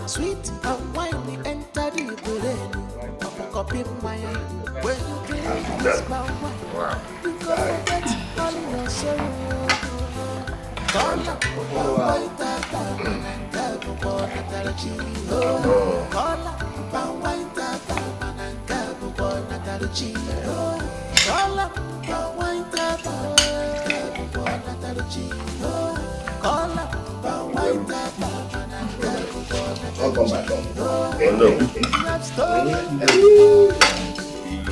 Sweet and wine, we enter the brain. I'm a cup in my hand. When you drink this brown wine, you go forget all your sorrow. Call up, wine, tata, and tata, born at the Chino. Call up, wine, tata, and tata, born at the Chino. Call up, wine, tata, born at the Chino. Call up, wine, tata. Welcome back home. Hello.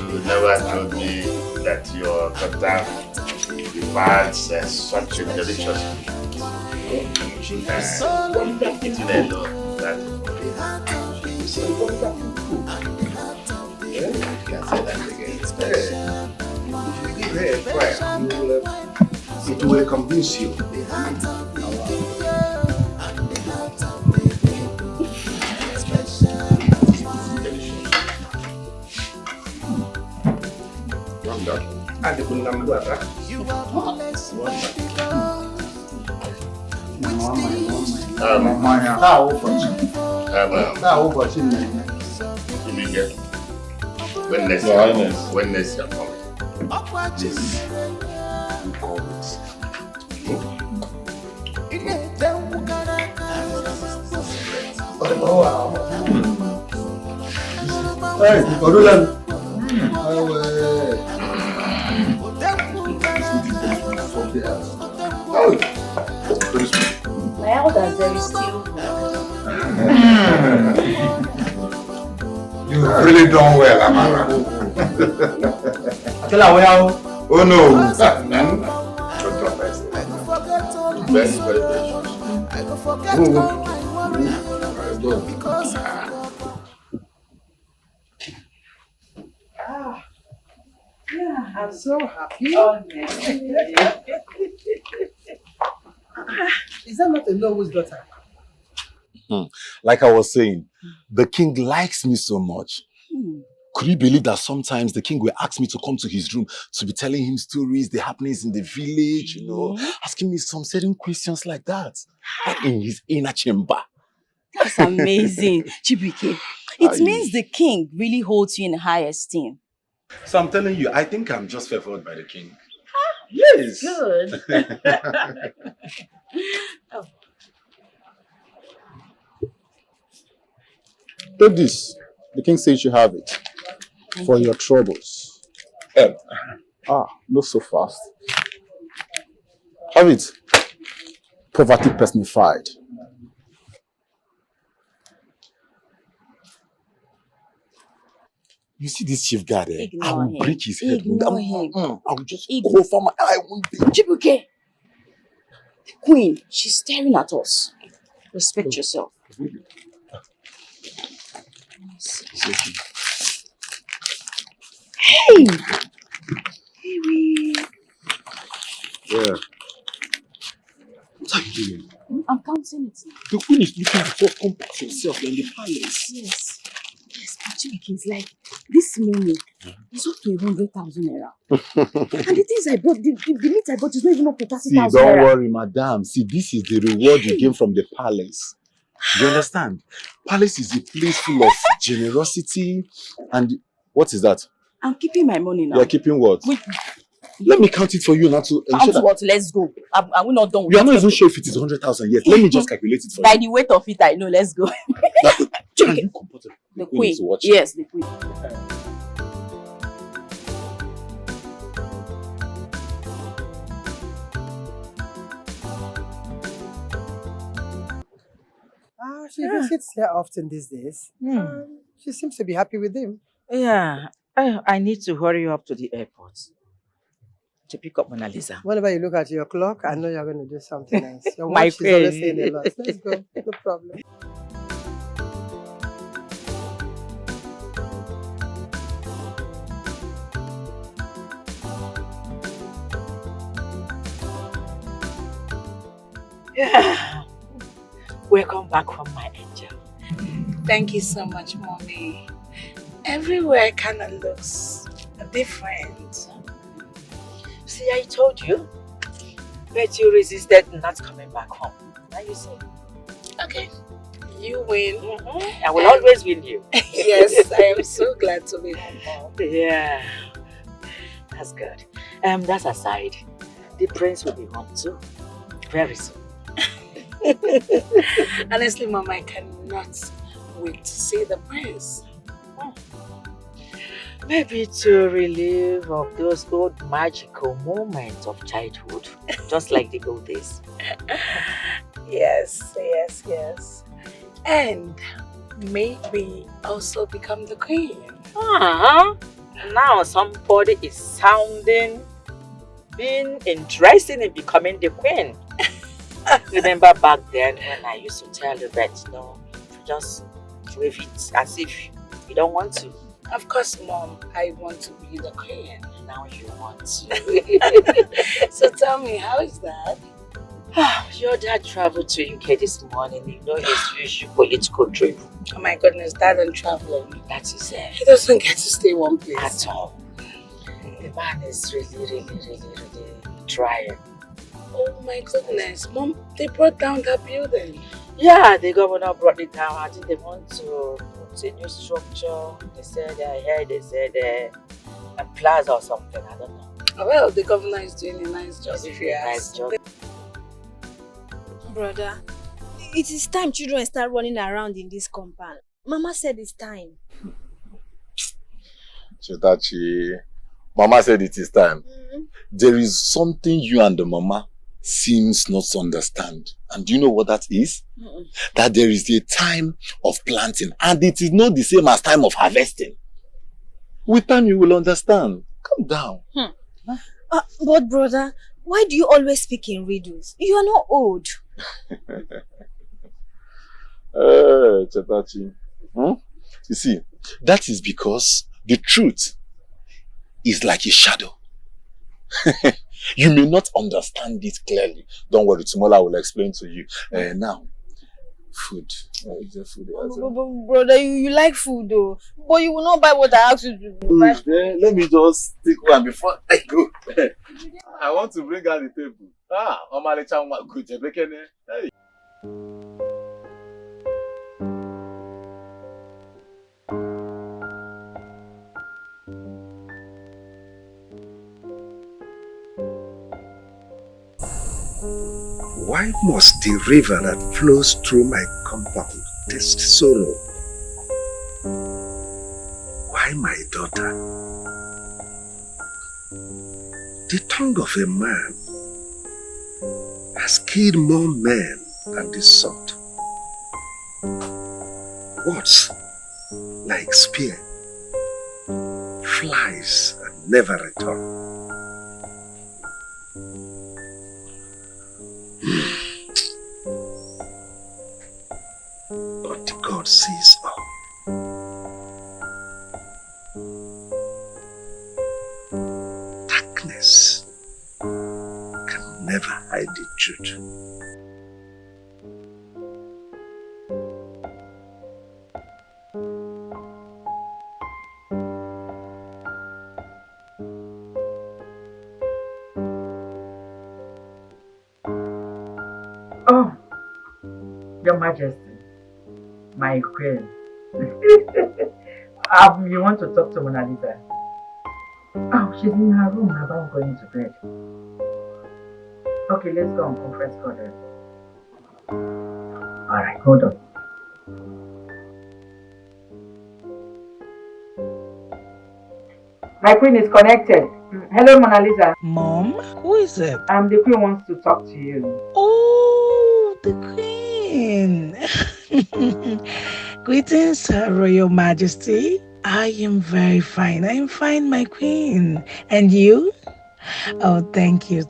You never told me that your daughter provides such a delicious food. Eating alone. That you can say that again. If you give her a try, it will convince you. And the number when next you're coming, this you call it. Hey, my elders there is still. You really done well, Amara. Oh no. Very Yeah, I'm so happy. Oh, no. Is that not a Nollywood's daughter? Like I was saying, the king likes me so much. Could you believe that sometimes the king will ask me to come to his room to be telling him stories, the happenings in the village, you know, asking me some certain questions like that in his inner chamber. That's amazing, Chibuike. It means the king really holds you in high esteem. So I'm telling you, I think I'm just favored by the king. Yes. Good. Oh. Take this. The king says you have it for your troubles. Not so fast. Have it. Poverty personified. You see this chief guard there? I Ignore will him. break his head. Ignore him. I will just go for my eye. Chibuike, the queen, she's staring at us. Respect yourself. Hey! Yeah. What are you doing? I'm counting it. The queen is looking before compose herself in the palace. Yes. Yes, but Chibuike is like, this money is up to 100,000 naira. And the things I bought, the meat I bought is not even up to 30,000 naira. See, don't worry, madam. See, this is the reward you gain from the palace. You understand? Palace is a place full of generosity and... What is that? I'm keeping my money now. You are keeping what? Wait. Let me count it for you now to Count what? Let's go. Are we not done with You are not even sure if it is 100,000 yet. Let me just calculate it for By you. the weight of it, I know. Let's go. Can you comport it? The queen. Is watching. Yes, the queen. She visits here often these days. She seems to be happy with him. Yeah, I need to hurry up to the airport to pick up Mona Lisa. Whenever you look at your clock, I know you're going to do something else. Your My watch is always saying a lot. Let's go. No problem. Yeah. Welcome back from my angel. Thank you so much, Mommy. Everywhere kind of looks different. See, I told you. But you resisted not coming back home. Now you see. Okay. You win. I will always win you. Yes, I am so glad to be home, Mom. Yeah, that's good. That's aside. The prince will be home too, very soon. Honestly, Mom, I cannot wait to see the prince. Maybe to relive of those old magical moments of childhood, just like the old days. Yes. And maybe also become the queen. Now somebody is being interested in becoming the queen. Remember back then when I used to tell you that, just wave it as if you don't want to. Of course, Mom, I want to be the queen. Now you want to. So tell me, how is that? Your dad traveled to UK this morning. His usual political trip. Oh my goodness, Dad and traveling. That is it. He doesn't get to stay one place. At all. The man is really trying. Oh my goodness, Mom, they brought down that building. Yeah, the governor brought it down. I think they want to put a new structure. They said a plaza or something. I don't know. Oh, well, the governor is doing a nice job, if you ask. Brother, it is time children start running around in this compound. Mama said it's time. Chetachi, Mama said it is time. There is something you and the mama seems not to understand. And do you know what that is? That there is a time of planting and it is not the same as time of harvesting. With time you will understand. Calm down. But brother, why do you always speak in riddles? You are not old. Chetachi. You see, that is because the truth is like a shadow. You may not understand it clearly. Don't worry, tomorrow I will explain to you. Now, food. Brother, you like food though, but you will not buy what I asked you to buy. Let me just take one before I go. I want to bring out the table. Hey. Why must the river that flows through my compound taste sorrow? Why my daughter? The tongue of a man has killed more men than the sword. Words like spear flies and never return. But God sees all. Darkness can never hide the truth. Oh, Your Majesty, my queen. You want to talk to Mona Lisa? Oh, she's in her room about going to bed. Okay, let's go on conference call then. Alright, hold on. My queen is connected. Hello, Mona Lisa. Mom, who is it? The queen wants to talk to you. Oh, the queen. Greetings, Her Royal Majesty. I am very fine. I am fine, my queen. And you? Oh, thank you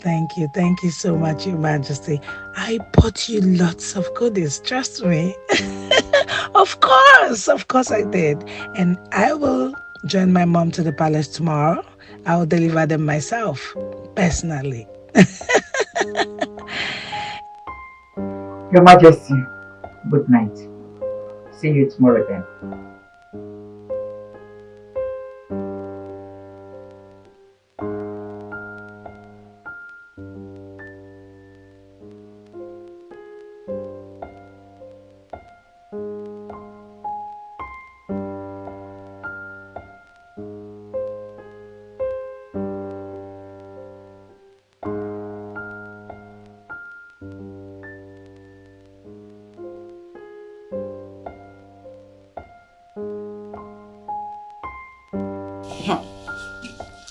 so much, Your Majesty. I bought you lots of goodies, trust me. Of course I did. And I will join my mom to the palace tomorrow. I will deliver them myself, personally. Your Majesty, good night. See you tomorrow then.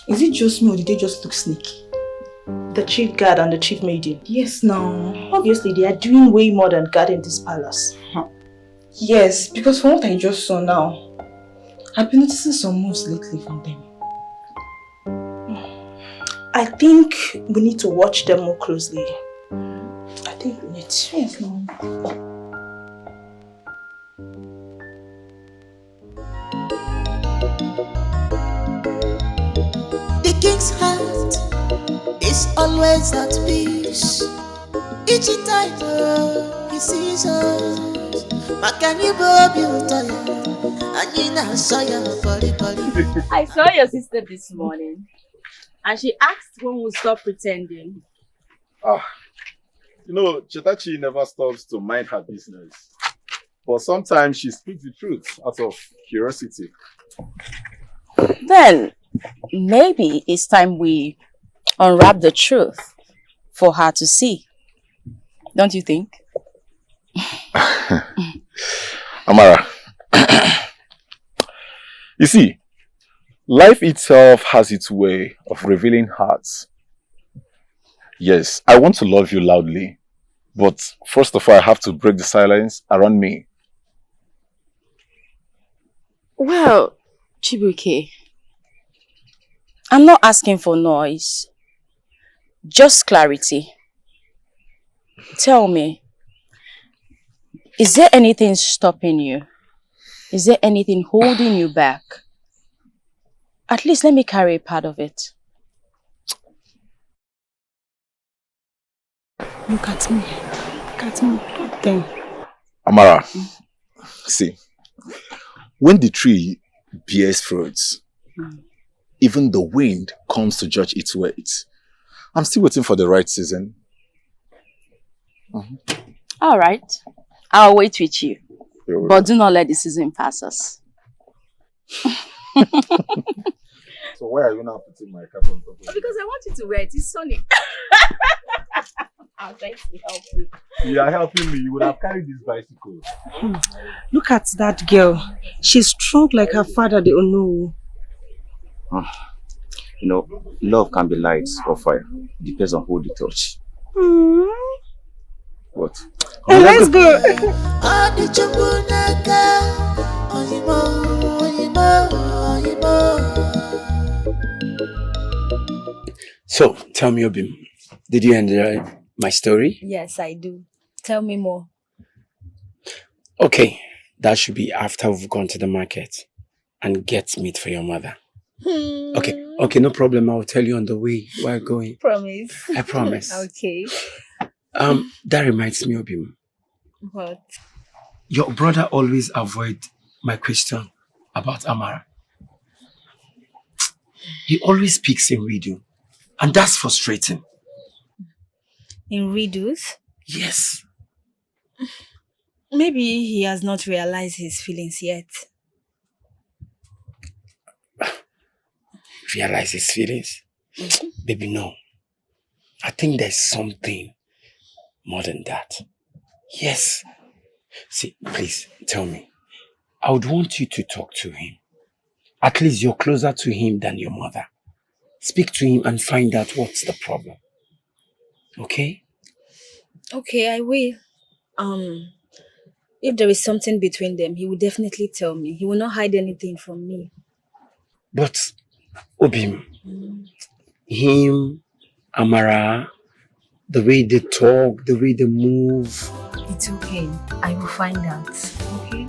Is it just me or did they just look sneaky? The chief guard and the chief maiden? Yes, now. Obviously, they are doing way more than guarding this palace. Yes, because from what I just saw now, I've been noticing some moves lately from them. I think we need to watch them more closely. I think we need to. Yes, no. The king's heart is always at peace. Each time he sees us, I saw your sister this morning, and she asked when we'll stop pretending. You know, Chetachi never stops to mind her business. But sometimes she speaks the truth out of curiosity. Then, maybe it's time we unwrap the truth for her to see. Don't you think? Amara, you see, life itself has its way of revealing hearts. Yes, I want to love you loudly, but first of all, I have to break the silence around me. Well, Chibuike, I'm not asking for noise, just clarity. Tell me, is there anything stopping you? Is there anything holding you back? At least let me carry a part of it. Look at me. Look at me. Then. Amara, see, when the tree bears fruits, even the wind comes to judge its weight. I'm still waiting for the right season. All right, I'll wait with you. But do not let the season pass us. So why are you now putting my cap on top of it? Because I want you to wear it. It's sunny. I'm trying to help you. You are helping me. You would have carried this bicycle. Look at that girl. She's strong like her father, the Onu. You know, love can be light or fire. Depends on who they touch. What? Hey, let's go. So, tell me, Obim, did you enjoy my story? Yes, I do. Tell me more. Okay, that should be after we've gone to the market and get meat for your mother. Okay, no problem. I'll tell you on the way we're going. Promise. I promise. Okay. That reminds me, Obim. What? Your brother always avoid my question about Amara. He always speaks in riddle, and that's frustrating. In riddles? Yes. Maybe he has not realized his feelings yet. Realize his feelings? Baby, no. I think there's something more than that. Yes. See, please, tell me. I would want you to talk to him. At least you're closer to him than your mother. Speak to him and find out what's the problem. Okay? Okay, I will. If there is something between them, he will definitely tell me. He will not hide anything from me. But, Obim, him, Amara, the way they talk, the way they move. It's okay. I will find out. Okay?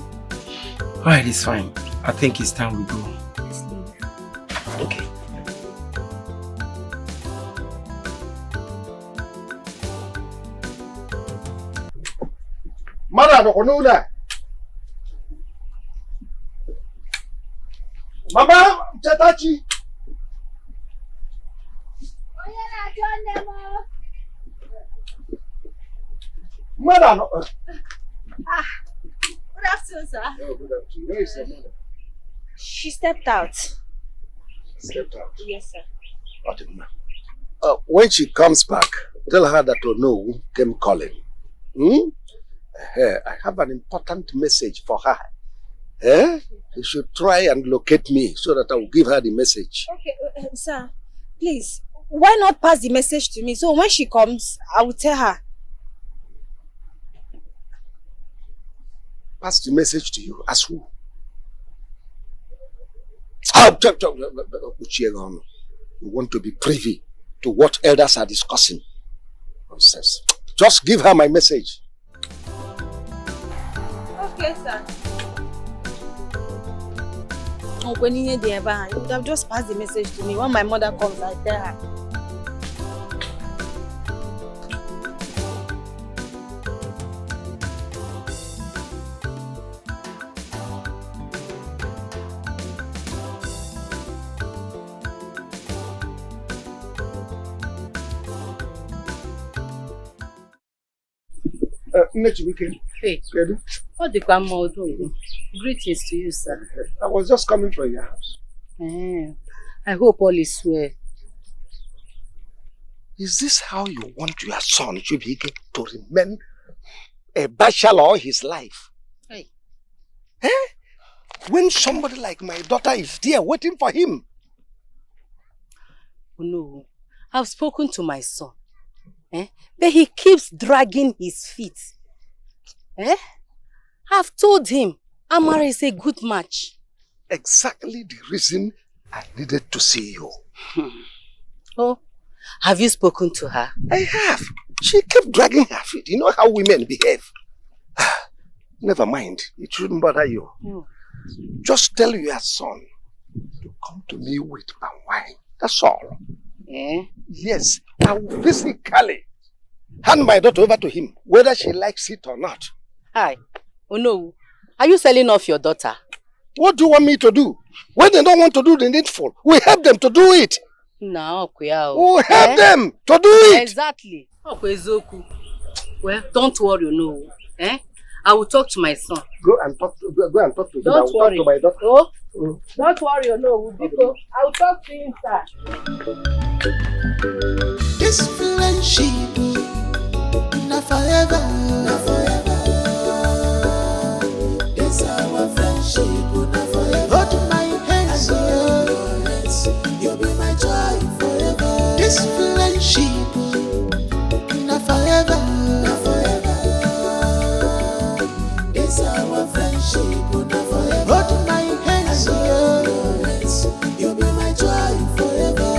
Alright, it's fine. I think it's time we go. Let's leave. Okay. Mara no konula. Mama, Chetachi. Mara no. Good afternoon, sir. Oh, good afternoon. Where is your mother? She stepped out. Stepped out. Yes, sir. When she comes back, tell her that Onu came calling. I have an important message for her. You should try and locate me so that I will give her the message. Okay, sir, please, why not pass the message to me? So when she comes, I will tell her. Pass the message to you. As who? You want to be privy to what elders are discussing. Nonsense. Just give her my message. Okay, sir. When you would have just passed the message to me. When my mother comes, I tell her. Hey, what the grandma do? Greetings to you, sir. I was just coming from your house. I hope all is well. Is this how you want your son, Chibike, to remain a bachelor all his life? Hey. When somebody like my daughter is there waiting for him? No, I've spoken to my son. But he keeps dragging his feet. I've told him Amara is a good match. Exactly the reason I needed to see you. Oh, have you spoken to her? I have. She kept dragging her feet. You know how women behave. Never mind. It shouldn't bother you. Just tell your son to come to me with my wine. That's all. Yes, I will physically hand my daughter over to him, whether she likes it or not. Hi. Oh no. Are you selling off your daughter? What do you want me to do? When they don't want to do the needful, we help them to do it. No, we help them to do it. Exactly. Well, don't worry, no. I will talk to my son. Go and talk to him. Don't worry. Talk to my daughter. Oh, don't worry, no. I will talk to him, sir. This friendship, not forever, not forever. This our friendship, not forever. Hold my hands, you'll be my joy forever. This friendship, not forever, not forever. This our friendship, not forever. Hold my hands, you'll be my joy forever.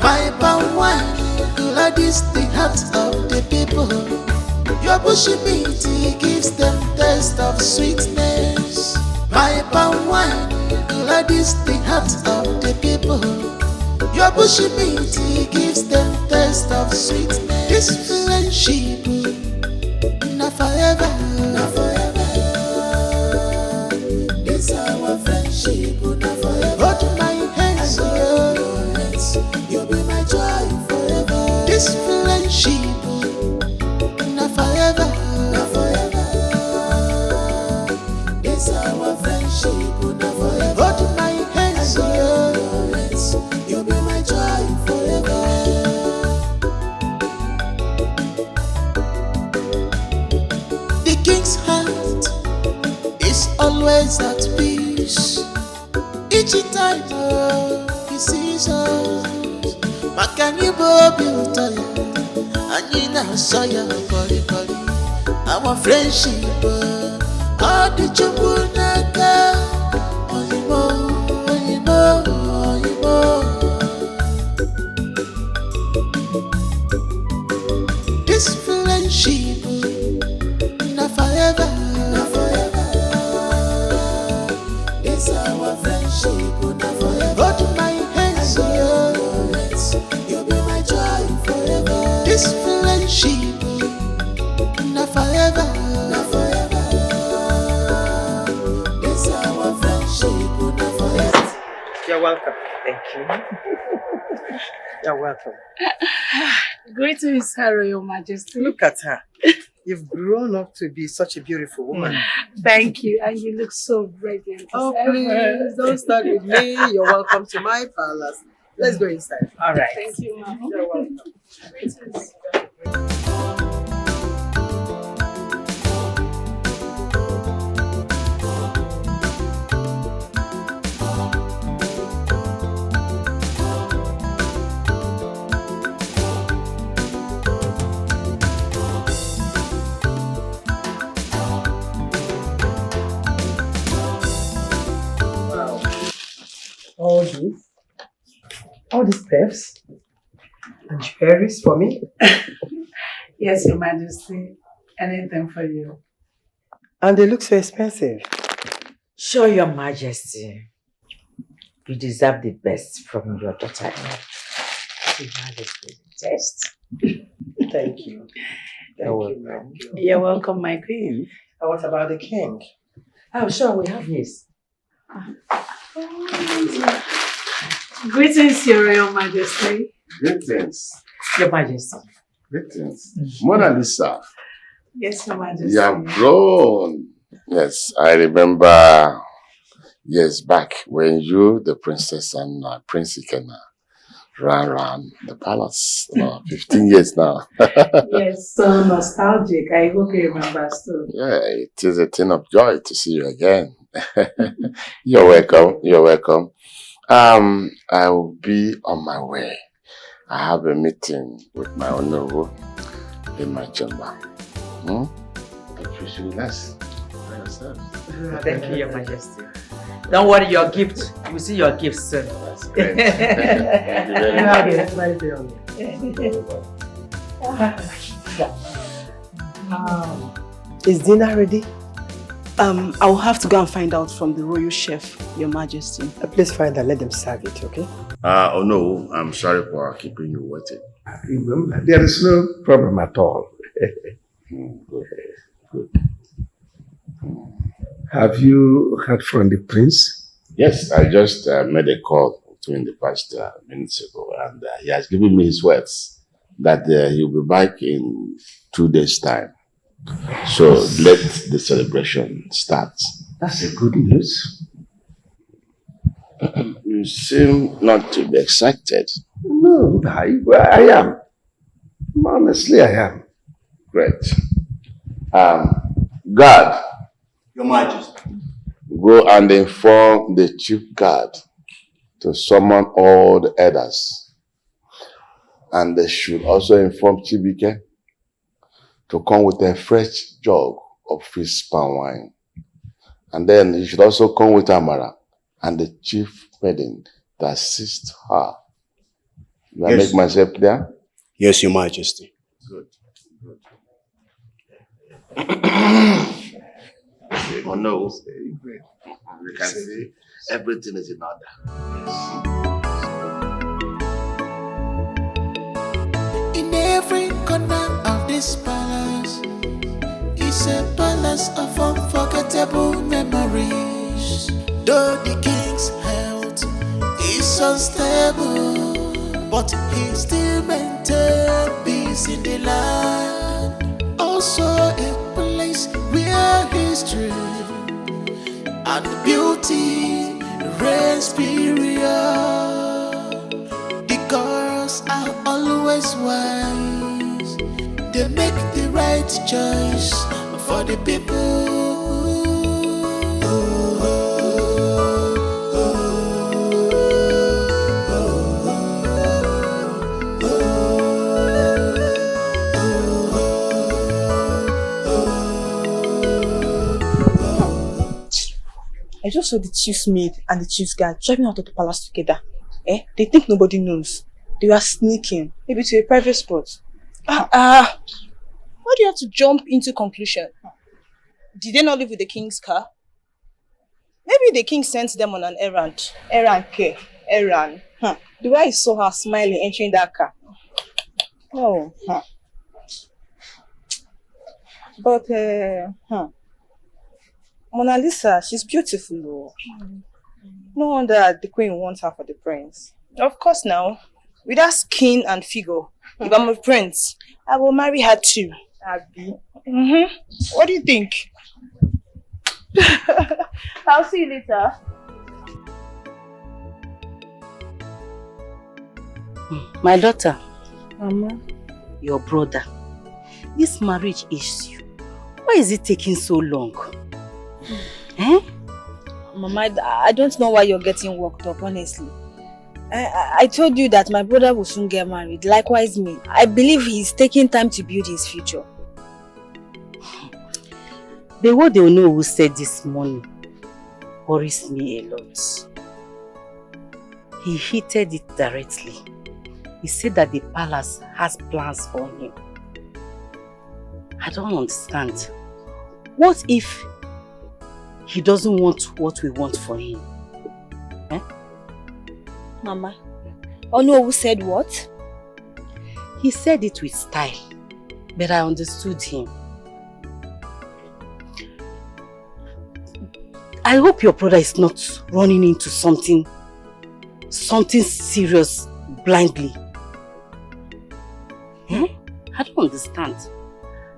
My palm wine, blood is the heart of the people. Your bushy beauty gives them taste of sweetness. My palm wine, blood is the heart of the people. Your bushy beauty gives them taste of sweetness. This friendship, not forever, not forever. This our friendship, not forever. Hold my hands, you'll be my joy forever. This friendship, not forever, not forever. This our friendship, not forever. Hold my hands, you'll be my joy forever. The king's heart is always at peace. Each time he sees us. Makani bobi utoya, anina soya body body. Our friendship, all the chubunaka, oyimo, oyimo, oyimo. This friendship, not forever, not forever. This our friendship, not forever. Hold my hands, you'll be my joy forever. This friendship, not forever, not forever. This our friendship, not forever. You're welcome. Thank you. You're welcome. Greetings, Her Royal Majesty. Look at her. You've grown up to be such a beautiful woman. Thank you, and you look so radiant. Oh, please, don't start with me. You're welcome to my palace. Let's go inside. All right. Thank you, Mama. You're welcome. Greetings. all these peps and jewelries for me? Yes, Your Majesty. Anything for you. And they look so expensive. Sure, Your Majesty. You deserve the best from your daughter. Your Majesty, test. Thank you. You're welcome, my queen. And what about the king? Oh, sure, we have his. Greetings, Your Royal Majesty. Greetings. Your Majesty. Greetings. Mona Lisa. Yes, Your Majesty. You have grown. Yes, I remember years back when you, the princess, and Prince Ikena ran around the palace. 15 years now. Yes, so nostalgic. I hope you remember still. Yeah, it is a thing of joy to see you again. You're welcome. You're welcome. I will be on my way. I have a meeting with my honorable in my chamber. But you should relax by yourself. Thank you, Your Majesty. Don't worry, your gift. You'll see your gift soon. That's great. Thank you very much. Is dinner ready? I will have to go and find out from the royal chef, Your Majesty. Please find and let them serve it, okay? Oh no, I'm sorry for keeping you waiting. Remember, there is no problem at all. Good. Have you heard from the prince? Yes, I just made a call to him the past minutes ago, and he has given me his words that he'll be back in 2 days' time. So let the celebration start. That's a good news. You seem not to be excited. No, I am. Honestly, I am. Great. Guard. Your Majesty. Go and inform the chief guard to summon all the elders. And they should also inform Chibike to come with a fresh jug of fish palm wine. And then you should also come with Amara and the chief maiden to assist her. Do I make myself clear? Yes, Your Majesty. Good. Oh no, you can see everything is in order. In every corner of this palace is a palace of unforgettable memories. Though the king's health is unstable, but he still maintains peace in the land. Also a place where history and beauty reigns period. The girls are always wise. They make the right choice for the people. I just saw the chief's maid and the chief's guard driving out of the palace together. They think nobody knows. They were sneaking, maybe to a private spot. Why do you have to jump into conclusion? Did they not live with the king's car? Maybe the king sent them on an errand. Errand, K. Errand. The way I saw her smiling entering that car. Oh. But, Mona Lisa, she's beautiful though. No wonder the queen wants her for the prince. Of course now. With her skin and figure, if I'm a prince, I will marry her too. Abby. What do you think? I'll see you later. My daughter. Mama. Your brother. This marriage issue. Why is it taking so long? Mama, I don't know why you're getting worked up, honestly. I told you that my brother will soon get married. Likewise me. I believe he's taking time to build his future. The word they know who said this morning worries me a lot. He hinted it directly. He said that the palace has plans for him. I don't understand. What if he doesn't want what we want for him? Eh? Mama, Onu said what? He said it with style, but I understood him. I hope your brother is not running into something serious blindly. Hmm? I don't understand.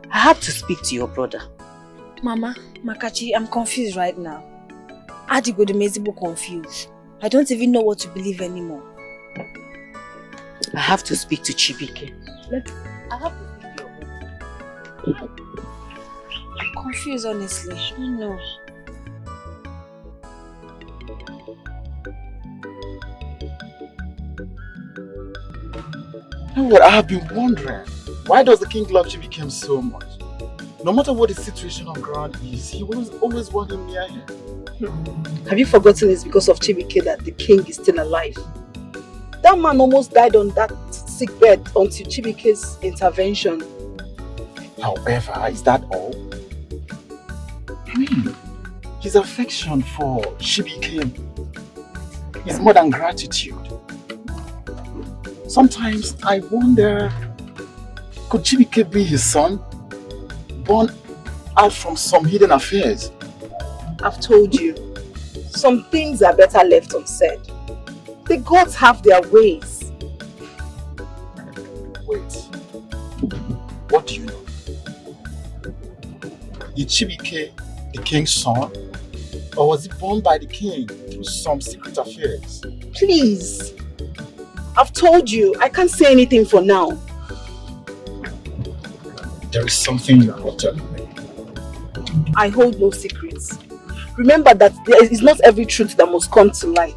I have to speak to your brother. Mama, Makachi, I'm confused right now. Adigo the Mezibo confused. I don't even know what to believe anymore. I have to speak to Chibike. I have to speak to your brother. I'm confused, honestly. I don't know. You know what? I have been wondering, why does the king love Chibike so much? No matter what the situation on ground is, he will always want him near him. Have you forgotten it's because of Chibike that the king is still alive? That man almost died on that sickbed until Chibike's intervention. However, is that all? I mean, his affection for Chibike is more than gratitude. Sometimes I wonder, could Chibike be his son, born out from some hidden affairs? I've told you, some things are better left unsaid. The gods have their ways. Wait, what do you know? Is Chibike the king's son, or was he born by the king through some secret affairs? Please, I've told you, I can't say anything for now. There is something you are not telling me. I hold no secrets. Remember that there is not every truth that must come to light.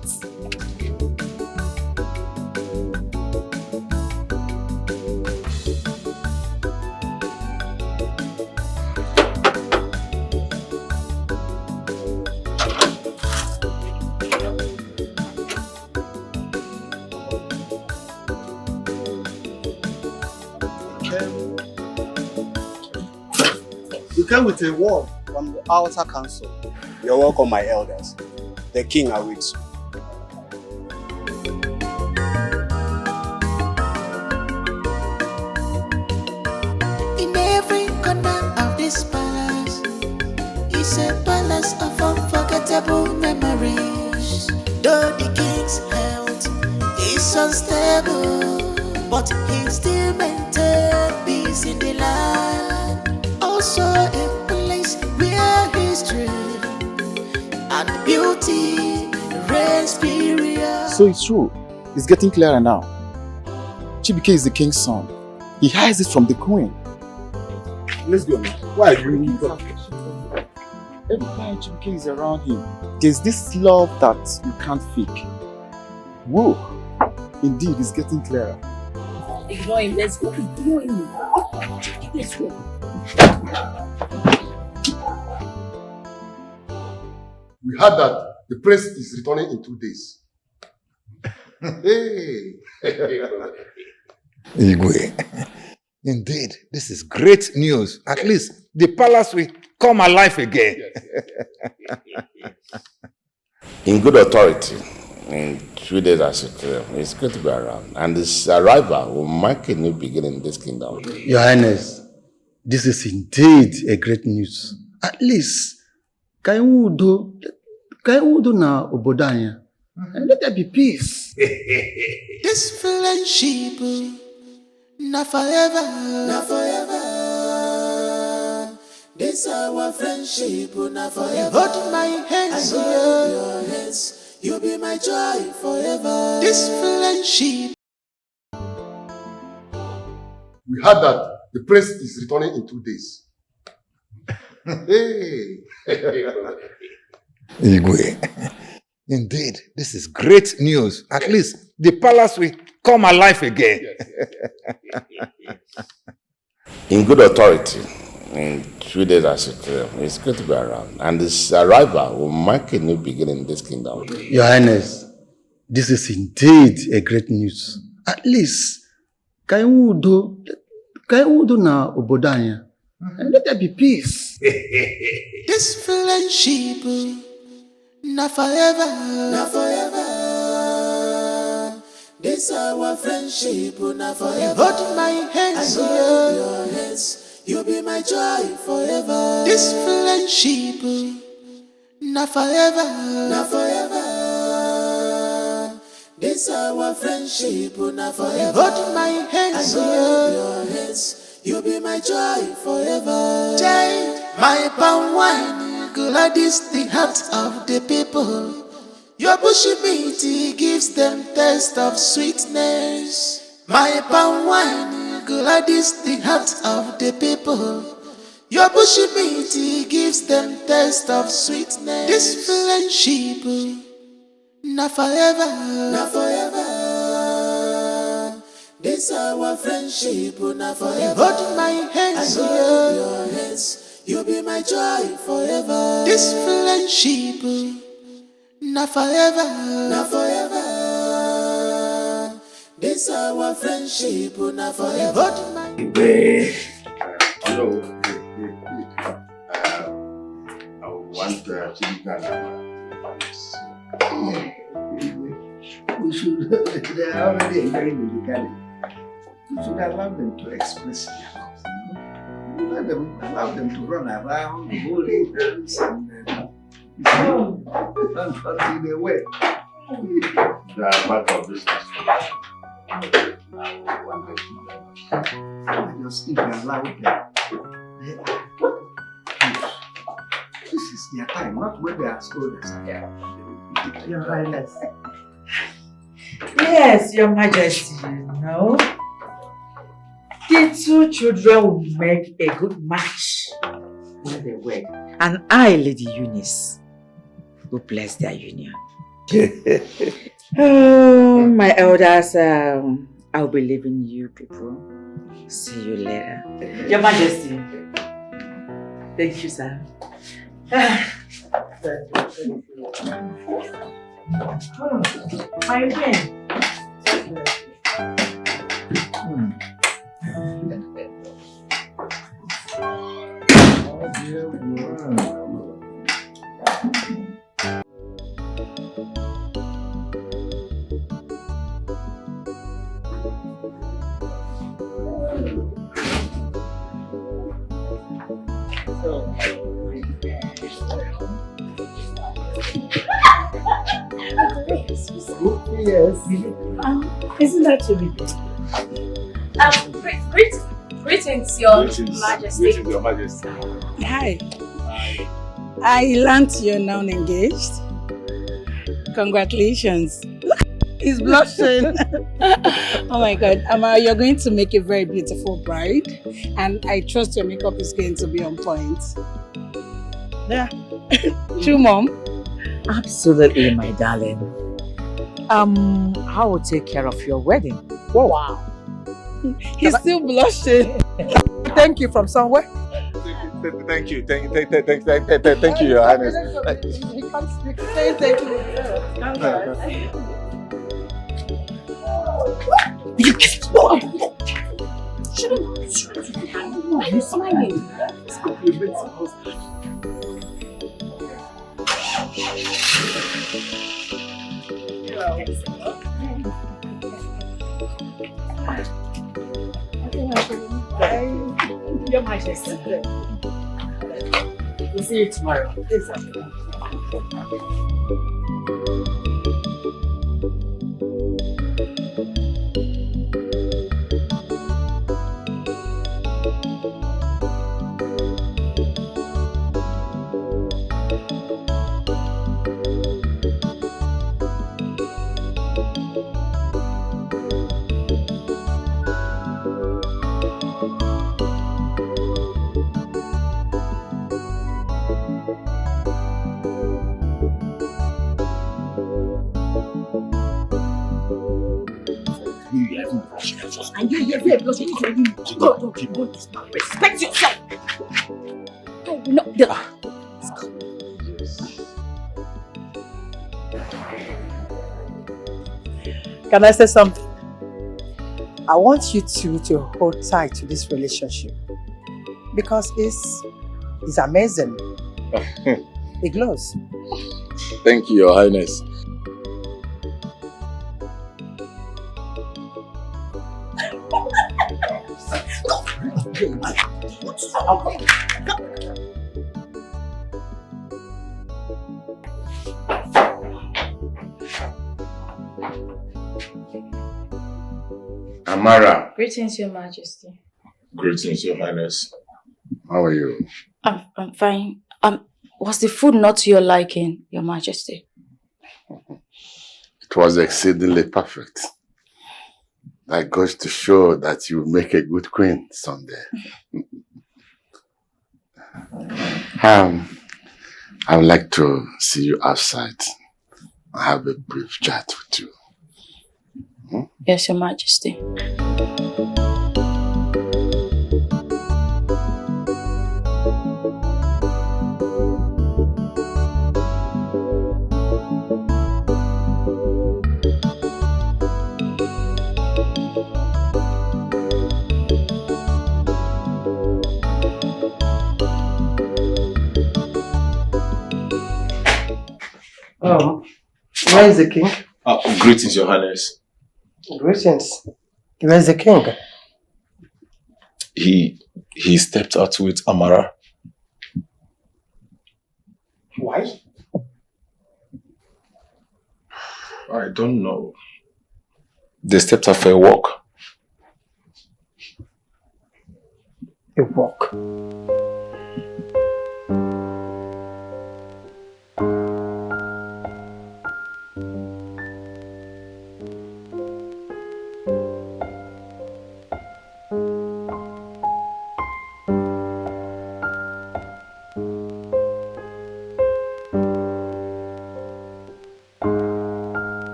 You came with a word from the outer council. You're welcome, my elders. The king awaits you. In every corner of this palace is a palace of unforgettable memories. Though the king's health is unstable, but he still maintains peace in the land. Also a place where history and beauty reigns superior. So it's true. It's getting clearer now. Chibike is the king's son. He hides it from the queen. Let's go now. Why are you? Every time Chibike is around him, there's this love that you can't fake. Whoa! Indeed, it's getting clearer. Ignore him. Let's go. Ignore him. Let's go. We heard that the prince is returning in 2 days. Hey! Igwe, indeed, this is great news. At least the palace will come alive again. In good authority, in 3 days as it it's going to be around. And this arrival will mark a new beginning in this kingdom. Your Highness, this is indeed a great news. At least, can we do na obodanya? And let there be peace. This friendship, not forever, not forever. This our friendship, not forever. Hold my hands, I hold your hands. You'll be my joy forever. This friendship. We heard that the prince is returning in 2 days. Hey! Igwe, indeed, this is great news. At least the palace will come alive again. In good authority, in 3 days as it it's going to be around. And this arrival will mark a new beginning in this kingdom. Your Highness, This is indeed a great news. At least, can you do na obodanya? And let there be peace. This friendship, not forever, not forever. This our friendship, not forever. Hold my hands, I hold your hands. You be my joy forever. This friendship, not forever, not forever. This our friendship, not forever. Hold my hands, I hold your hands. You be my joy forever. Jane, my palm wine, gladys the heart of the people. Your bushy meat gives them taste of sweetness. My palm wine, gladys the heart of the people. Your bushy meat gives them taste of sweetness. This friendship, not forever, not forever. This our friendship, not forever. Hold my hands, I hold your hands. You be my joy forever. This friendship, not forever, not forever. This our friendship, not forever. Hold my Hello. I want Chibika and Amara. We should, they are already enjoying the locality. We should allow them to express themselves. Allow them to run around, holding hands, and in a way. They are part of business. Just if you allow them. This is their time, not when they are as old as I am. Your Highness. Yes, Your Majesty, no. The two children will make a good match when they wed. And I, Lady Eunice, will bless their union. Oh, my elders, I'll be leaving you people. See you later. Your Majesty. Thank you, sir. My friend. Yes. Isn't that to be? Greetings, Your Majesty. Greetings, Your Majesty. Hi. I learned you're now engaged. Congratulations. He's blushing. Oh my God. Amara, you're going to make a very beautiful bride. And I trust your makeup is going to be on point. Yeah. True, Mom? Absolutely, my darling. I will take care of your wedding. Whoa. Wow. He's still blushing. Thank you from somewhere. Thank you, Your Highness. He can't speak. Say thank you. You kissed me. Why are you smiling? It's compliments. Your Majesty. We'll see you tomorrow. And you here blushing. Go. Respect yourself. I will not do that. Can I say something? I want you two to hold tight to this relationship because it's amazing. It glows. Thank you, Your Highness. Amara. Greetings, Your Majesty. Greetings, Your Highness. How are you? I'm fine. Was the food not to your liking, Your Majesty? It was exceedingly perfect. That goes to show that you make a good queen someday. I would like to see you outside and have a brief chat with you. Yes, Your Majesty. Where is the king? Greetings, Your Highness. Greetings. Where's the king? He stepped out with Amara. Why? I don't know. They stepped out for a walk. A walk?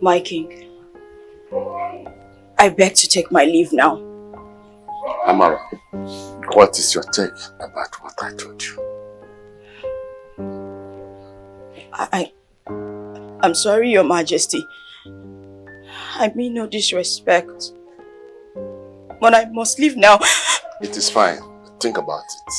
My king, I beg to take my leave now. Amara, what is your take about what I told you? I'm sorry, Your Majesty. I mean no disrespect. But I must leave now. It is fine. Think about it.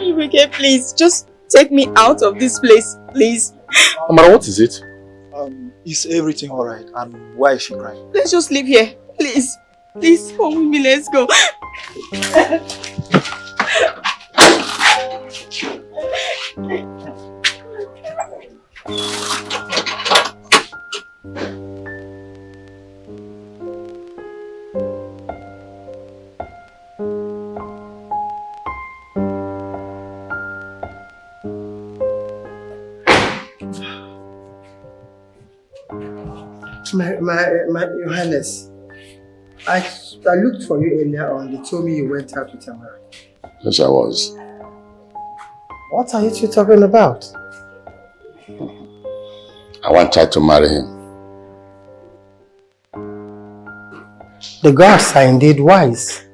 Ibeke, please, just take me out of this place, please. Amara, what is it? Is everything alright? And why is she crying? Let's just leave here, please. Please, come with me, let's go. My Your Highness, I looked for you earlier on. They told me you went out with Amara. Yes, I was. What are you two talking about? I want her to marry him. The gods are indeed wise.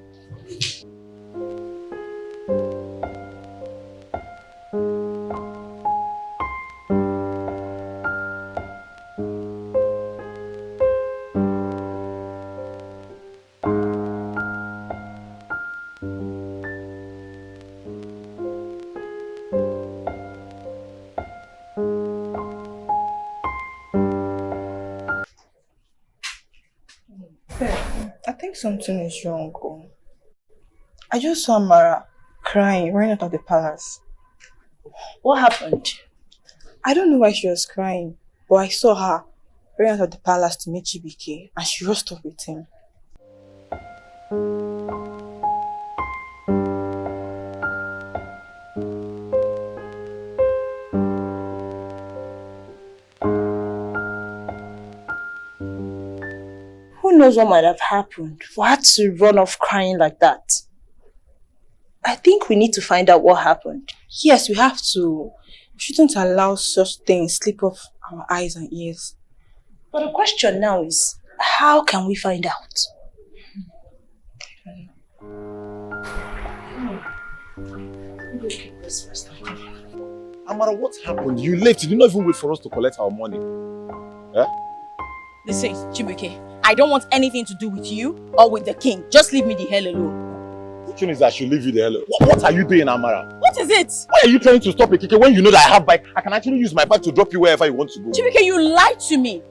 I think something is wrong. I just saw Amara crying, running out of the palace. What happened? I don't know why she was crying, but I saw her running out of the palace to meet Chibike, and she rushed off with him. Who knows what might have happened for her to run off crying like that? I think we need to find out what happened. Yes, we have to. We shouldn't allow such things slip off our eyes and ears. But the question now is, how can we find out? Amara, what happened? You left. You did not even wait for us to collect our money. Eh? Listen, Chibuike, I don't want anything to do with you or with the king. Just leave me the hell alone. Which one is I should leave you the hell? What are you doing, Amara? What is it? Why are you trying to stop a Kike when you know that I have bike? I can actually use my bike to drop you wherever you want to go. Chibuike, you lied to me.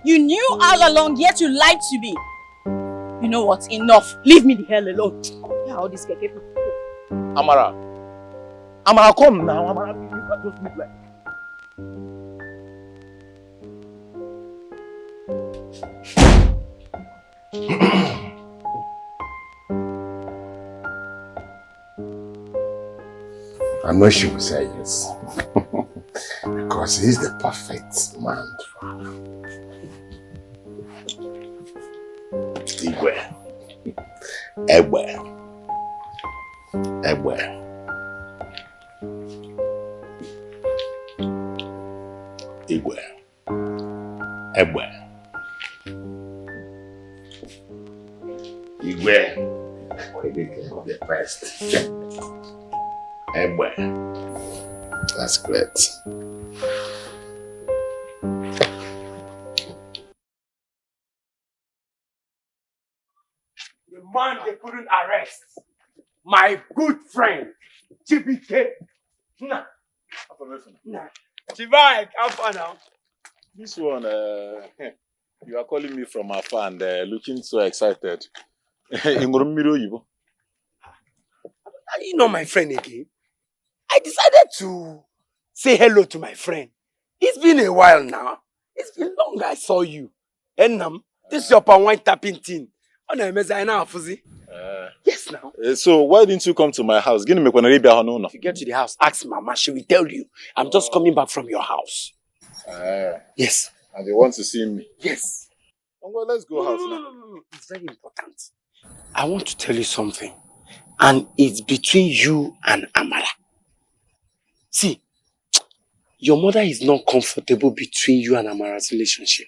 You knew all along, yet you lied to me. You know what? Enough. Leave me the hell alone. Yeah, all this Keke people. Amara. Amara, come now. Amara, you can't just leave like... I know she will say yes. Because he's the perfect man for her. Igwe. Egbe. Egbe. Igwe. Egbe. Igwe. The best. Egbe. That's great. The man they couldn't arrest. My good friend, Chibike. Nah. Chibike, how far now? This one, you are calling me from afar and looking so excited. You know my friend again. I decided to say hello to my friend. It's been a while now. It's been long I saw you. And this is your palm wine tapping thing. Yes, now. So why didn't you come to my house? If you get to the house, ask Mama. She will tell you. I'm just coming back from your house. Yes. And they want to see me? Yes. Well, let's go house now. No. It's very important. I want to tell you something. And it's between you and Amara. See, your mother is not comfortable between you and Amara's relationship.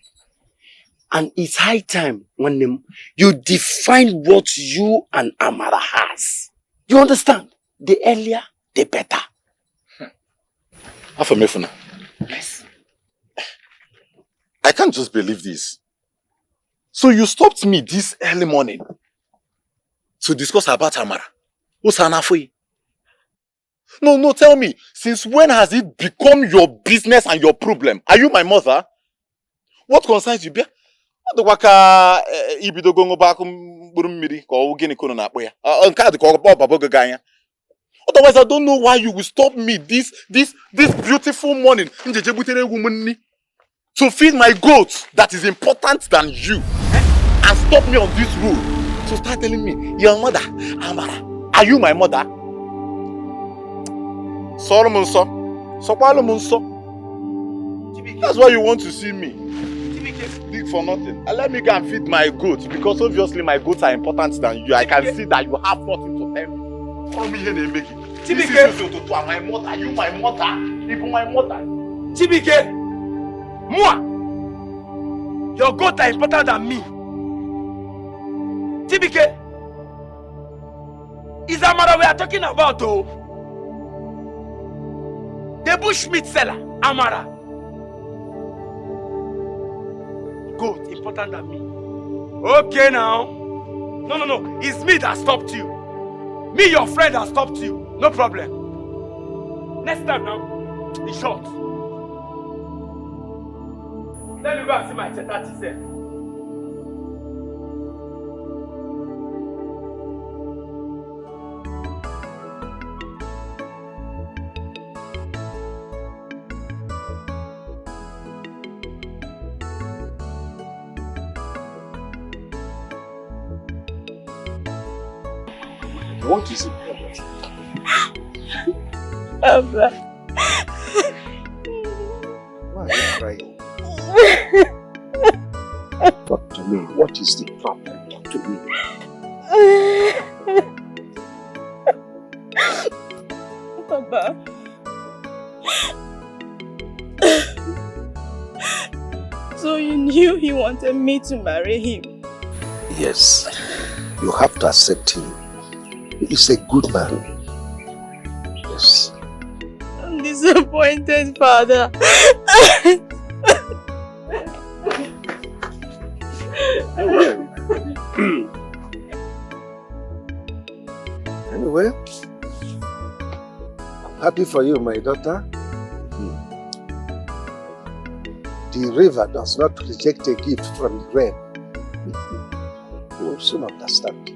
And it's high time when you define what you and Amara has. You understand? The earlier, the better. Afamefuna. Yes. I can't just believe this. So you stopped me this early morning to discuss about Amara. Who's Hanafoy? No, tell me. Since when has it become your business and your problem? Are you my mother? What concerns you? Otherwise, I don't know why you will stop me this beautiful morning to feed my goats that is important than you, and stop me on this road to start telling me, your mother, Amara, are you my mother? That's why you want to see me. Dig for nothing. And let me go and feed my goats, because obviously my goats are important than you. I can see that you have nothing to tell me. Come here and make it. This is my mother. Are you my mother? Even my mother. Chibike! Moi! Your goats are important than me. Chibike! Is Amara we are talking about, oh? The bushmeat seller, Amara. Goat important than me. Okay now. No. It's me that stopped you. Me, your friend, that stopped you. No problem. Next time now, in short. Let me go and see my chetati self. What is it? Papa. Why are you crying? Talk to me. What is the problem? Talk to me. Papa. So you knew he wanted me to marry him? Yes. You have to accept him. He is a good man. Yes. I'm disappointed, Father. Anyway, I'm happy for you, my daughter. The river does not reject a gift from the rain. You will soon understand.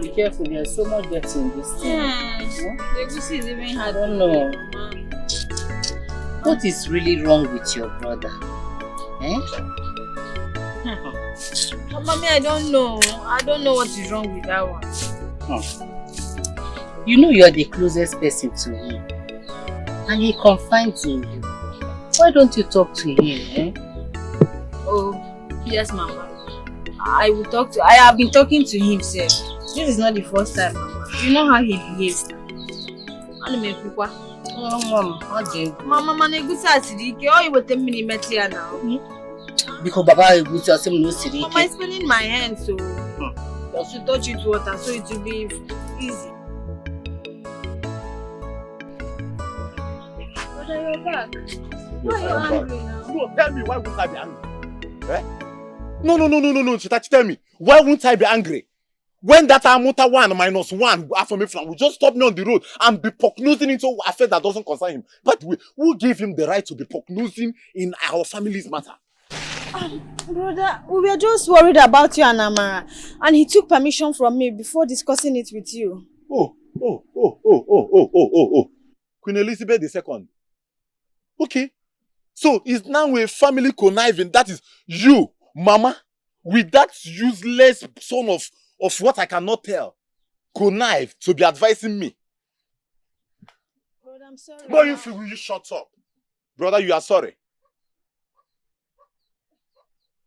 Be careful, there's so much dirty in this thing. The goosey is even hard. I don't know. What is really wrong with your brother? Eh? Oh, Mommy, I don't know. I don't know what is wrong with that one. You know you are the closest person to him. And he confines in you. Why don't you talk to him? Eh? Oh, yes, Mama. I will talk to. I have been talking to him, sir. This is not the first time, Mama. You know how he behaves. Mama, na egusi asiri ike. Oh, you will tell me now. Because Baba egusi asem no siri ike. Mama is spinning my hand, so just to touch it water, so it will be easy. But you're back. Why are you angry now? No, tell me, why won't I be angry? Eh? No, Chitachi, tell me. Why won't I be angry? When that Amuta 1 - 1 after me will just stop me on the road and be poke-nosing into an affair that doesn't concern him. But who gave him the right to be poke-nosing in our family's matter? Brother, we were just worried about you and Amara, and he took permission from me before discussing it with you. Oh. Queen Elizabeth II. Okay. So it's now a family conniving. That is you, Mama, with that useless son of what I cannot tell, connive to be advising me. Brother, I'm sorry. But if you shut up. Brother, you are sorry.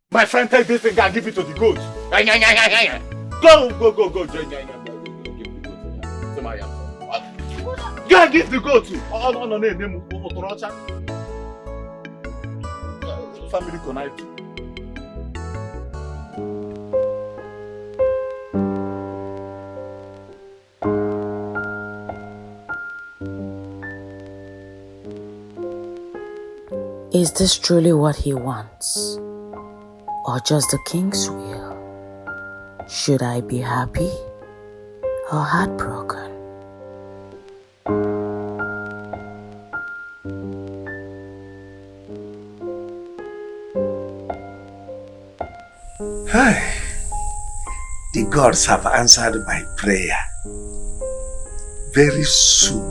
My friend, take this thing and give it to the goat. Go. Give the goat. Go and give the goat to. Family connive. Is this truly what he wants? Or just the king's will? Should I be happy or heartbroken? The gods have answered my prayer. Very soon,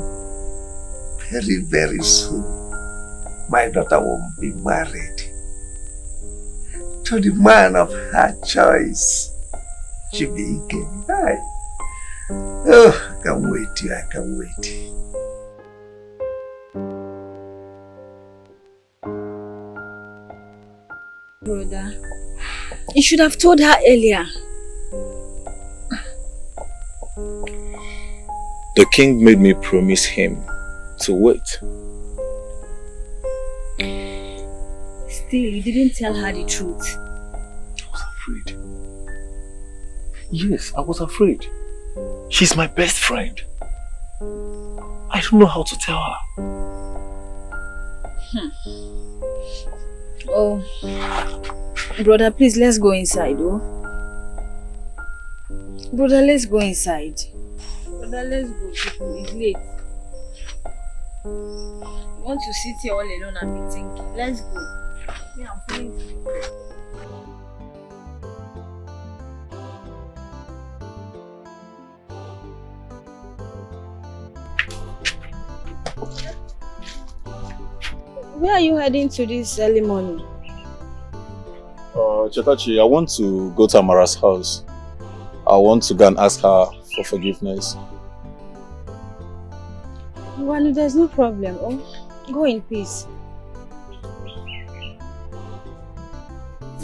very, very soon, my daughter will be married to the man of her choice. Chibike. Oh, I can't wait. I can't wait. Brother, you should have told her earlier. The king made me promise him to wait. Still, you didn't tell her the truth. I was afraid. Yes, I was afraid. She's my best friend. I don't know how to tell her. Oh, brother, please, let's go inside, oh. Brother, let's go inside. Brother, let's go. It's late. I want to sit here all alone and be thinking. Let's go. Yeah, I'm feeling sleepy. Where are you heading to this early morning? Chetachi, I want to go to Amara's house. I want to go and ask her for forgiveness. Well, there's no problem. Oh, go in peace.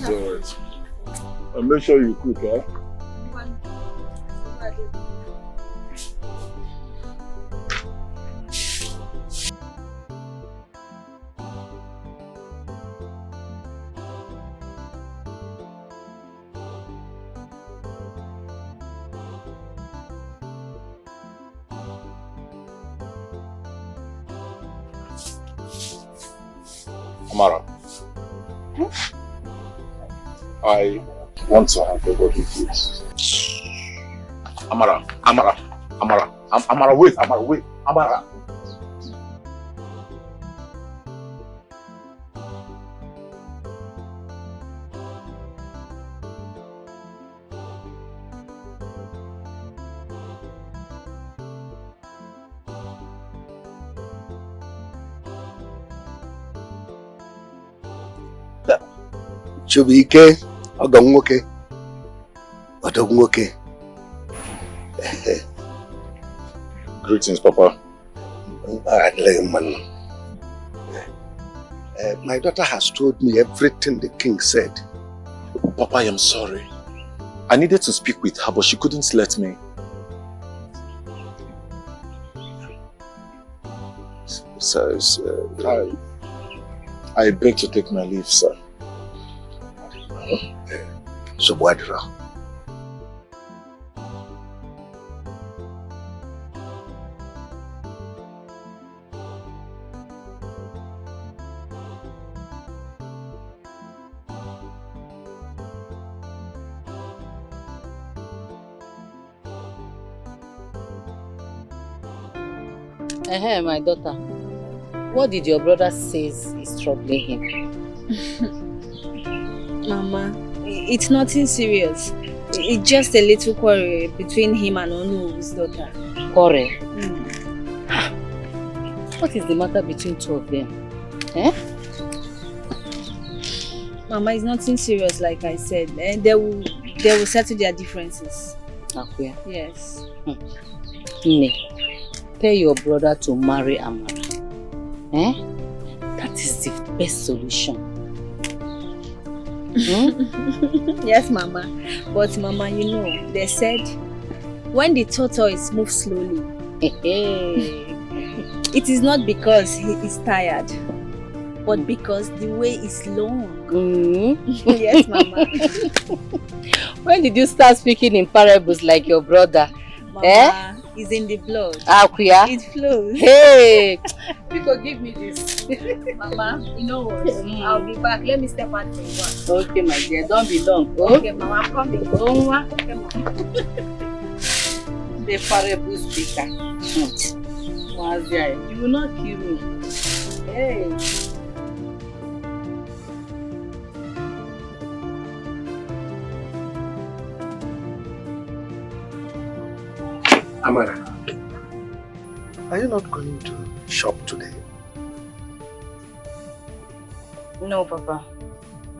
Do it. And make sure you cook, eh? Amara, I want to have a word with you. Amara, wait, Amara. Chubike, Ogonwoke, Odogwoke. Greetings, Papa. My daughter has told me everything the king said. Papa, I am sorry. I needed to speak with her, but she couldn't let me. So, I beg to take my leave, sir. So what? My daughter. What did your brother say is troubling him? Mama, it's nothing serious. It's just a little quarrel between him and Onu's daughter. Quarrel? What is the matter between two of them? Mama, it's nothing serious, like I said. They will settle their differences. Okay. Yes. Nne, tell your brother to marry Amara. That is the best solution. Yes, Mama. But Mama, you know, they said when the tortoise moves slowly, it is not because he is tired, but because the way is long. Yes, Mama. When did you start speaking in parables like your brother? Mama, it's in the blood. Akuya? It flows. Hey! People, give me this. Mama, you know what? I'll be back. Let me step out for you. Okay, my dear. Don't be long. Okay, Mama, I'm coming. Oh, okay, Mama. The parable speaker. You will not kill me. Hey! Amara, are you not going to shop today? No, Papa.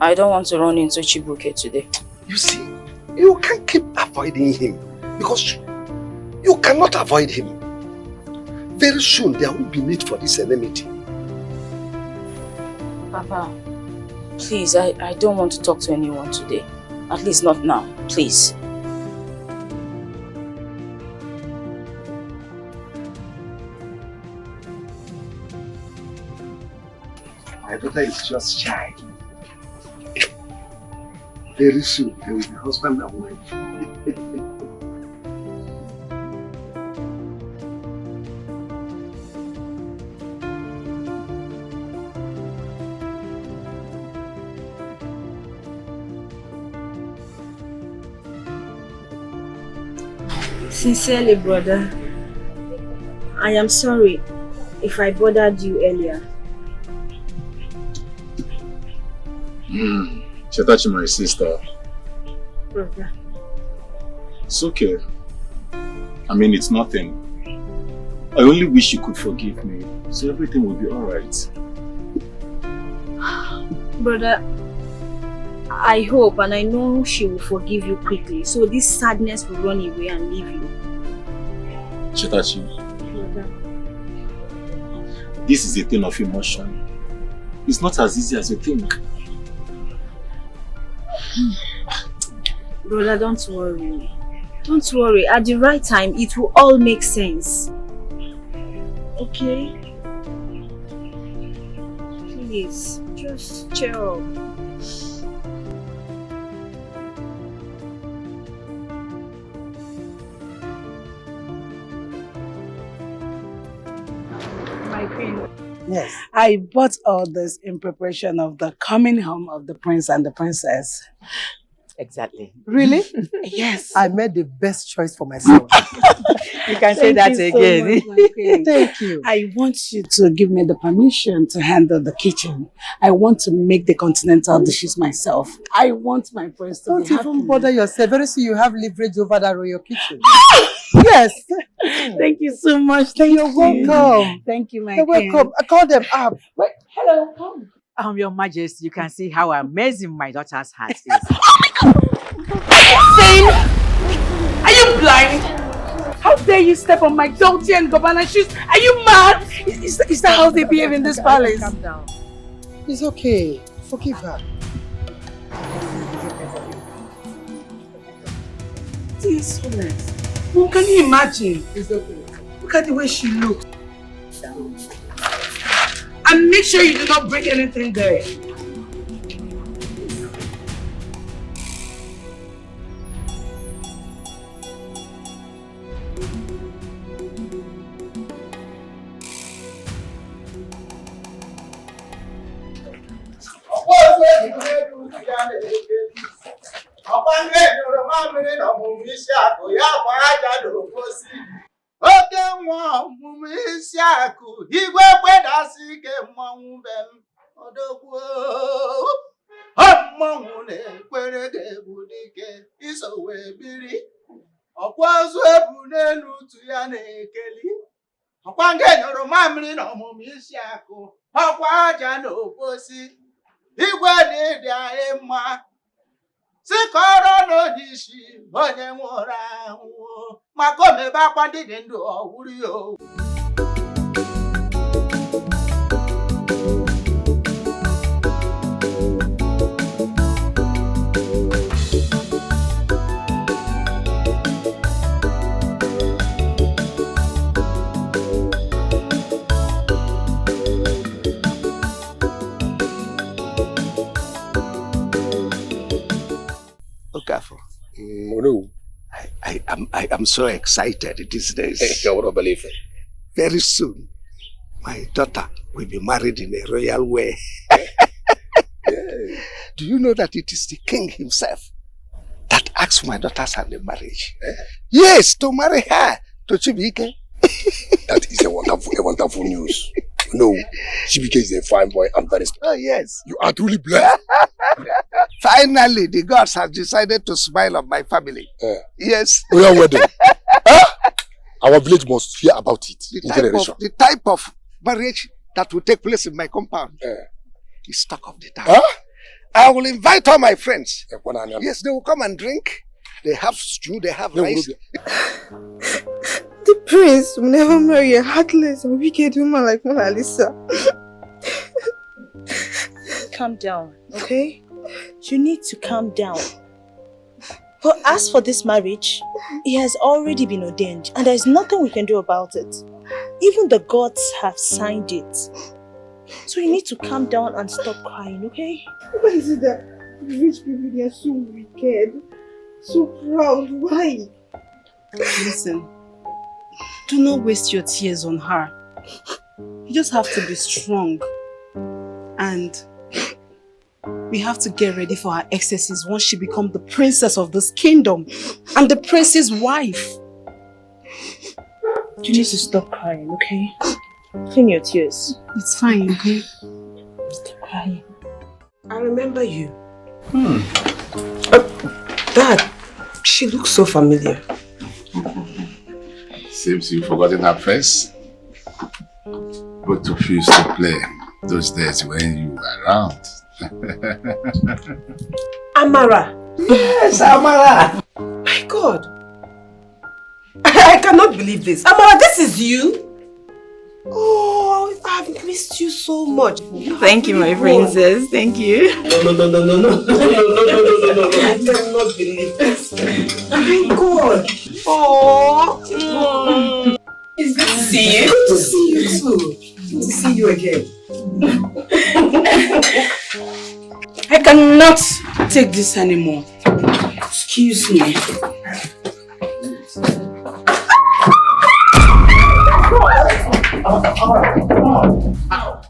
I don't want to run into Chibuke today. You see, you can't keep avoiding him because you cannot avoid him. Very soon there will be need for this enmity. Papa, please, I don't want to talk to anyone today. At least not now, please. My daughter is just shy. Very soon they will be husband and wife. Sincerely, brother, I am sorry if I bothered you earlier. Chetachi, my sister. Brother. It's okay. I mean, it's nothing. I only wish you could forgive me, so everything will be alright. Brother, I hope and I know she will forgive you quickly. So this sadness will run away and leave you. Chetachi, this is a thing of emotion. It's not as easy as you think. Brother, don't worry. Don't worry. At the right time, it will all make sense. Okay? Please, just cheer up. My queen. Yes. I bought all this in preparation of the coming home of the prince and the princess. Exactly. Really? Yes. I made the best choice for myself. You can say that again. So much, my queen. Thank you. I want you to give me the permission to handle the kitchen. I want to make the continental dishes myself. I want my prince to Don't be happy. even bother yourself. Very soon you have leverage over that royal kitchen. Yes. Thank you so much. Thank You're welcome. Thank you, my You're queen. welcome. I call them up. Wait, hello, come. Your Majesty, you can see how amazing my daughter's heart is. Are you blind? How dare you step on my Dolce and Gabbana shoes? Are you mad? Is that how they behave in this palace? Calm down. It's okay. Forgive her. This is so nice. Mom, can you imagine? It's okay. Look at the way she looks. And make sure you do not break anything there. Oke nwa ọmụmụ isi akụ igwe kwedasị ike mmanwụ be m odogwu mmanwụ na-ekwere ga-egbu dike iso wee biri ọkwa ozu ebu n'elu utu ya na-ekeli ọkwa nga nyụrụ mamịrị na ọmụmụ isi akụ ọkwa aja na oposi igwe na-ịdị anyị mma sikọrọ n'onye isi onye nwụrụ anwụ maka omebe akwa ndị dị ndụ ọwụrụ ya owu. Okafor. No. I am so excited these days. I won't believe it. Very soon, my daughter will be married in a royal way. Do you know that it is the king himself that asked my daughter's hand in marriage? Yes, to marry her to Chibike. That is a wonderful news. No, Chibike is a fine boy and very special. Oh, yes. You are truly blessed. Finally, the gods have decided to smile on my family. Yes. Royal wedding. Our village must hear about it. The type of marriage that will take place in my compound is talk of the town. I will invite all my friends. Yes, they will come and drink. They have stew, they have rice. The prince will never marry a heartless and wicked woman like Mona Lisa. Calm down, okay? You need to calm down. But as for this marriage, it has already been ordained and there is nothing we can do about it. Even the gods have signed it. So you need to calm down and stop crying, okay? Why is it that rich people, they are so wicked, so proud? Why? Listen, do not waste your tears on her. You just have to be strong. And we have to get ready for her excesses once she becomes the princess of this kingdom and the prince's wife. You need to stop crying, okay? Clean your tears. It's fine, okay? Stop crying. I remember you. Dad, she looks so familiar. Seems you've forgotten her face. Both of you used to play those days when you were around. Amara. Yes, Amara. My God. I cannot believe this. Amara, this is you? Oh, I've missed you so much. Thank you, my princess. Thank you. No. I cannot believe this. My God. Oh. It's good to see you. Good to see you too. Good to see you again. I cannot take this anymore. Excuse me. Come on.